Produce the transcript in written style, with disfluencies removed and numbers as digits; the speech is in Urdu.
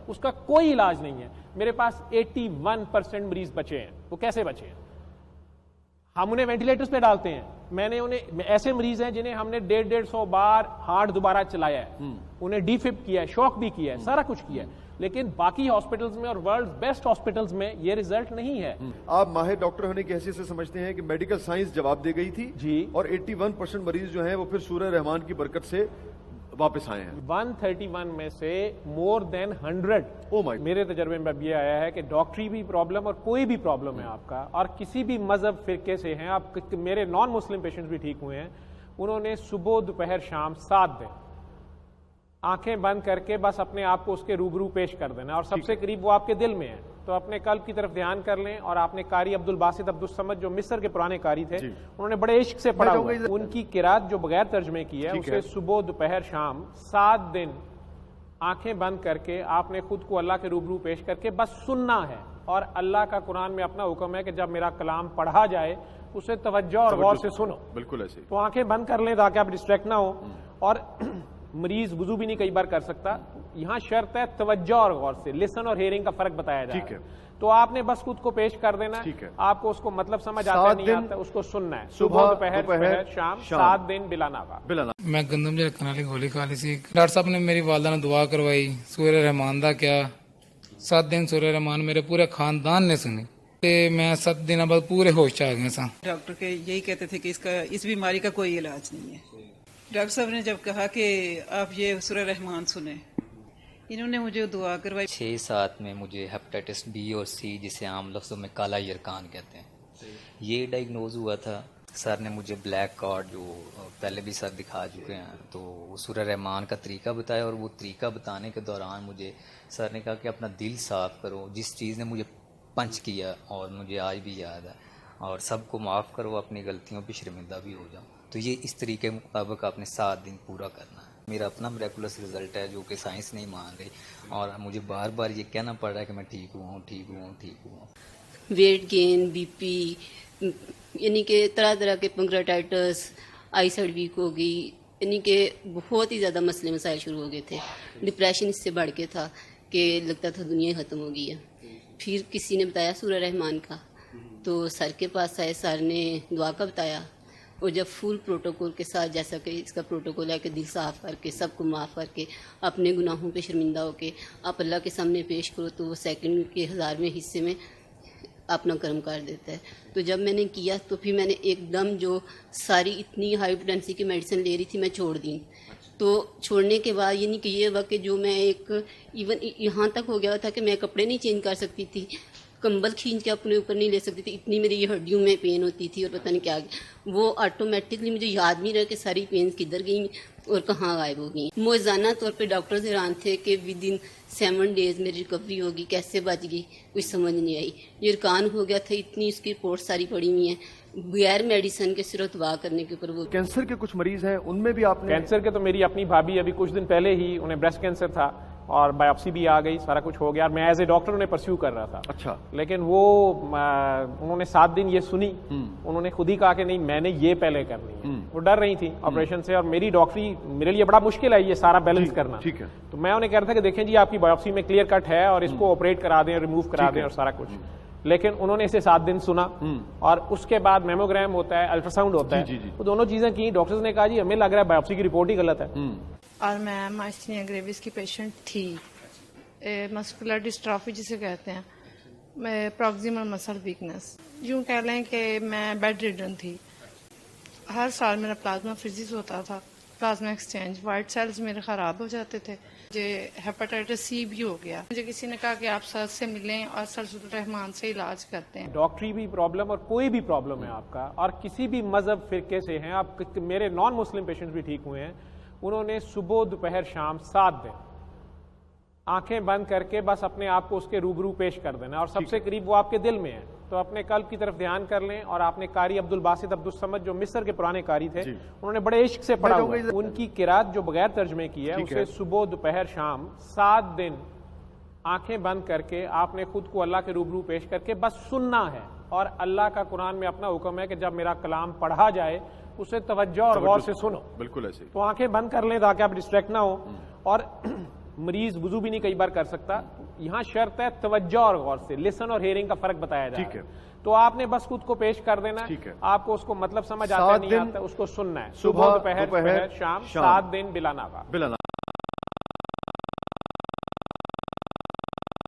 اس کا کوئی علاج نہیں ہے. میرے پاس 81% مریض بچے ہیں. وہ کیسے بچے ہیں؟ ہم انہیں وینٹیلیٹرز پہ ڈالتے ہیں. میں نے انہیں ایسے مریض ہیں جنہیں ہم نے 150 بار ہارٹ دوبارہ چلایا ہے, انہیں ڈی فپ کیا ہے, شوک بھی کیا ہے, سارا کچھ کیا ہے, لیکن باقی ہاسپٹلز میں اور ورلڈ بیسٹ ہاسپٹلز میں یہ ریزلٹ نہیں ہے. آپ ماہر ڈاکٹر ہونے کی حیثیت سے سمجھتے ہیں کہ میڈیکل سائنس جواب دے گئی تھی جی, اور 81% مریض جو ہیں وہ پھر سورہ رحمان کی برکت سے واپس آئے ہیں. 131 میں سے مور دین 100 میرے تجربے میں اب یہ آیا ہے کہ ڈاکٹری بھی پرابلم اور کوئی بھی پرابلم ہے آپ کا, اور کسی بھی مذہب فرقے سے ہیں آپ, میرے نان مسلم پیشنٹس بھی ٹھیک ہوئے ہیں, انہوں نے صبح دوپہر شام 7 دن آنکھیں بند کر کے بس اپنے آپ کو اس کے روبرو پیش کر دینا, اور سب سے قریب وہ آپ کے دل میں ہے. تو اپنے قلب کی طرف دھیان کر لیں, اور آپ نے قاری عبد الباسط عبد الصمد جو مصر کے پرانے قاری تھے, انہوں نے بڑے عشق سے پڑھا ہوا ہے, ان کی قرات جو بغیر ترجمے کی ہے اسے صبح دوپہر شام 7 دن آنکھیں بند کر کے آپ نے خود کو اللہ کے روبرو پیش کر کے بس سننا ہے. اور اللہ کا قرآن میں اپنا حکم ہے کہ جب میرا کلام پڑھا جائے اسے توجہ اور غور سے سنو. بالکل ایسے. تو آنکھیں بند کر لیں تاکہ آپ ڈسٹریکٹ نہ ہو. اور مریض وضو بھی نہیں کئی بار کر سکتا, یہاں شرط ہے توجہ اور غور سے. لسن اور ہیئرنگ کا فرق بتایا جائے. ٹھیک ہے, تو آپ نے بس خود کو پیش کر دینا, آپ کو اس کو مطلب سمجھ آتا نہیں آتا, اس کو سننا ہے. صبح دوپہر شام 7 دن بلا ناغا. میں گندم جی کنالی گولی کھالی سی. ڈاکٹر صاحب نے میری والدہ نے دعا کروائی, سورہ رحمان دا کیا 7 دن سورہ رحمان میرے پورے خاندان نے سنی, میں 7 دن بعد پورے ہوش چ آ گئے سا. ڈاکٹر کے یہی کہتے تھے کہ اس بیماری کا کوئی علاج نہیں ہے. ڈاکٹر صاحب نے جب کہا کہ آپ یہ سورہ رحمان سنیں, انہوں نے مجھے دعا کروائی. 6-7 میں مجھے ہیپاٹائٹس بی اور سی, جسے عام لفظوں میں کالا یرکان کہتے ہیں, یہ ڈائگنوز ہوا تھا. سر نے مجھے بلیک کارڈ جو پہلے بھی سر دکھا چکے ہیں, تو سورہ رحمان کا طریقہ بتایا, اور وہ طریقہ بتانے کے دوران مجھے سر نے کہا کہ اپنا دل صاف کرو, جس چیز نے مجھے پنچ کیا اور مجھے آج بھی یاد ہے, اور سب کو معاف کرو, اپنی غلطیوں پہ شرمندہ بھی ہو جاؤ. تو یہ اس طریقے کے مطابق آپ نے 7 دن پورا کرنا ہے. میرا اپنا میریکولس رزلٹ ہے جو کہ سائنس نہیں مان رہی, اور مجھے بار بار یہ کہنا پڑ رہا ہے کہ میں ٹھیک ہوں. ویٹ گین, بی پی, یعنی کہ طرح طرح کے پنکریاٹائٹس, آئی سائڈ ویک ہو گئی, یعنی کہ بہت ہی زیادہ مسئلے مسائل شروع ہو گئے تھے. ڈپریشن اس سے بڑھ کے تھا کہ لگتا تھا دنیا ختم ہو گئی ہے. پھر کسی نے بتایا سورہ رحمان کا, تو سر کے پاس آئے, سر نے دعا کا بتایا, اور جب فل پروٹوکول کے ساتھ, جیسا کہ اس کا پروٹوکول ہے کہ دل صاف کر کے, سب کو معاف کر کے, اپنے گناہوں پہ شرمندہ ہو کے آپ اللہ کے سامنے پیش کرو, تو وہ سیکنڈ کے 1000ویں حصے میں اپنا کرم کر دیتا ہے. تو جب میں نے کیا تو پھر میں نے ایک دم جو ساری اتنی ہائی پوٹینسی کی میڈیسن لے رہی تھی میں چھوڑ دی. تو چھوڑنے کے بعد یعنی کہ یہ ہوا کہ جو میں ایک ایون یہاں تک ہو گیا تھا کہ میں کپڑے نہیں چینج کر سکتی تھی, کمبل کھینچ کے اپنے اوپر نہیں لے سکتی تھی, اتنی میری یہ ہڈیوں میں پین ہوتی تھی, اور پتہ نہیں کیا وہ آٹومیٹکلی مجھے یاد نہیں رہا کہ ساری پینز کدھر گئیں اور کہاں غائب ہو گئیں. موزانہ طور پہ ڈاکٹرز حیران تھے کہ ود ان 7 days میری ریکوری ہوگی, کیسے بچ گئی کچھ سمجھ نہیں آئی. یرکان ہو گیا تھا, اتنی اس کی رپورٹ ساری پڑی ہوئی ہیں بغیر میڈیسن کے, صرف دعا کرنے کے اوپر. وہ کینسر کے کچھ مریض ہیں, ان میں بھی آپ نے کینسر کے, تو میری اپنی بھابھی ابھی کچھ دن پہلے ہی انہیں بریسٹ کینسر تھا, اور بایوپسی بھی آ گئی, سارا کچھ ہو گیا, اور میں ایز اے ڈاکٹر انہیں پرسیو کر رہا تھا. اچھا. لیکن وہ انہوں نے 7 دن یہ سنی, انہوں نے خود ہی کہا کہ نہیں میں نے یہ پہلے کرنی ہے. وہ ڈر رہی تھی آپریشن سے, اور میری ڈاکٹری میرے لیے بڑا مشکل ہے یہ سارا بیلنس کرنا. ٹھیک ہے. تو میں انہیں کہہ رہا تھا کہ دیکھیں جی آپ کی بایوپسی میں کلیئر کٹ ہے, اور اس کو آپریٹ کرا دیں, ریموو کرا دیں, اور سارا کچھ. لیکن انہوں نے اسے 7 دن سنا, اور اس کے بعد میموگرام ہوتا ہے, الٹرا ساؤنڈ ہوتا ہے, وہ دونوں چیزیں کی. ڈاکٹرز نے کہا جی ہمیں لگ رہا ہے بایوپسی کی رپورٹ ہی غلط ہے. اور میں مائسٹینیا گریوس کی پیشنٹ تھی, مسکولر ڈسٹرافی جسے کہتے ہیں, پروکسیمل مسل ویکنس, یوں کہہ لیں کہ میں بیڈ ریڈن تھی. ہر سال میرا پلازما فزیس ہوتا تھا, پلازما ایکسچینج, وائٹ سیلز میرے خراب ہو جاتے تھے. مجھے ہیپاٹائٹس سی بھی ہو گیا. مجھے کسی نے کہا کہ آپ سر سے ملیں اور سر سورہ رحمان سے علاج کرتے ہیں. ڈاکٹری بھی پرابلم اور کوئی بھی پرابلم ہے آپ کا, اور کسی بھی مذہب فرقے سے ہیں آپ, میرے نان مسلم پیشنٹس بھی ٹھیک ہوئے ہیں, انہوں نے صبح دوپہر شام 7 دن آنکھیں بند کر کے بس اپنے آپ کو اس کے روبرو پیش کر دینا, اور سب سے قریب وہ آپ کے دل میں ہے. تو اپنے قلب کی طرف دھیان کر لیں, اور آپ نے قاری عبد الباسط عبد الصمد جو مصر کے پرانے قاری تھے, انہوں نے بڑے عشق سے پڑھا ہوا ہے, ان کی قرات جو بغیر ترجمے کی ہے اسے صبح دوپہر شام 7 دن آنکھیں بند کر کے آپ نے خود کو اللہ کے روبرو پیش کر کے بس سننا ہے. اور اللہ کا قرآن میں اپنا حکم ہے کہ جب میرا کلام پڑھا جائے اسے توجہ اور غور سے سنو. بالکل ایسے. تو آنکھیں بند کر لیں تاکہ آپ ڈسٹریکٹ نہ ہو. اور مریض وضو بھی نہیں کئی بار کر سکتا, یہاں شرط ہے توجہ اور غور سے، لسن اور ہیئرنگ کا فرق بتایا جا ٹھیک رہا ہے۔ ہے، تو آپ نے بس خود کو پیش کر دینا ٹھیک ہے۔ آپ کو اس کو مطلب سمجھ آتا 7 نہیں دن آتا، اس کو سننا ہے، صبح، دوپہر دوپہر، شام، شام۔ 7 دن بلا ناغہ۔ بلا